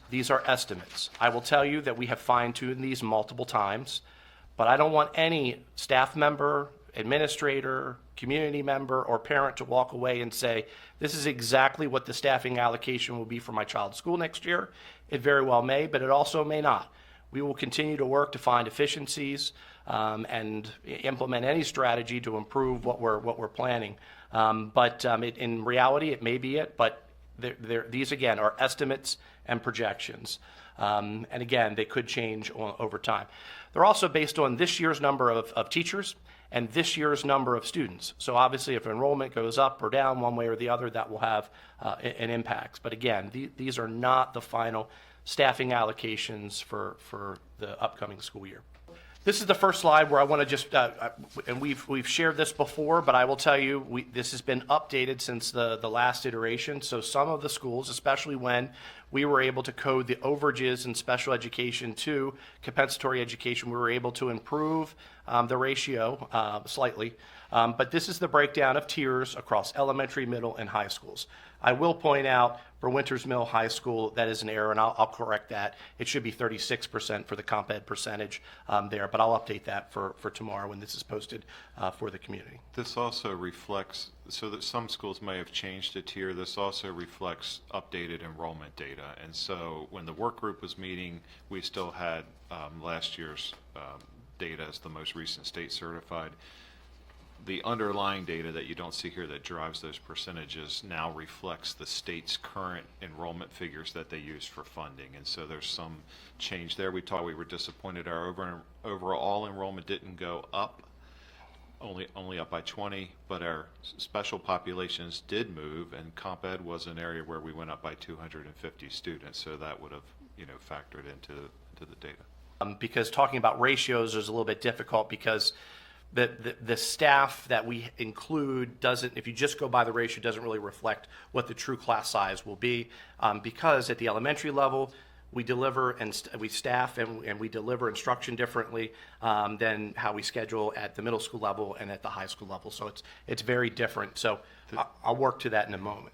These are estimates. I will tell you that we have fine-tuned these multiple times, but I don't want any staff member, administrator, community member, or parent to walk away and say, this is exactly what the staffing allocation will be for my child's school next year. It very well may, but it also may not. We will continue to work to find efficiencies and implement any strategy to improve what we're planning. In reality, it may be it, but these, again, are estimates and projections. And again, they could change over time. They're also based on this year's number of teachers and this year's number of students. So obviously, if enrollment goes up or down one way or the other, that will have an impact. But again, these are not the final staffing allocations for the upcoming school year. This is the first slide where I want to just, and we've shared this before, but I will tell you, this has been updated since the last iteration. So some of the schools, especially when we were able to code the overages in special education to compensatory education, we were able to improve the ratio slightly. But this is the breakdown of tiers across elementary, middle, and high schools. I will point out for Winters Mill High School, that is an error, and I'll correct that. It should be 36% for the comp ed percentage there, but I'll update that for tomorrow when this is posted for the community. This also reflects, so that some schools may have changed a tier, this also reflects updated enrollment data. And so when the work group was meeting, we still had last year's data as the most recent state certified. The underlying data that you don't see here that drives those percentages now reflects the state's current enrollment figures that they use for funding. And so there's some change there. We were disappointed our overall enrollment didn't go up, only up by 20, but our special populations did move, and comp ed was an area where we went up by 250 students. So that would have, factored into the data. Because talking about ratios is a little bit difficult because the staff that we include doesn't, if you just go by the ratio, doesn't really reflect what the true class size will be, because at the elementary level, we deliver and we staff and we deliver instruction differently than how we schedule at the middle school level and at the high school level. So it's very different. So I'll work to that in a moment.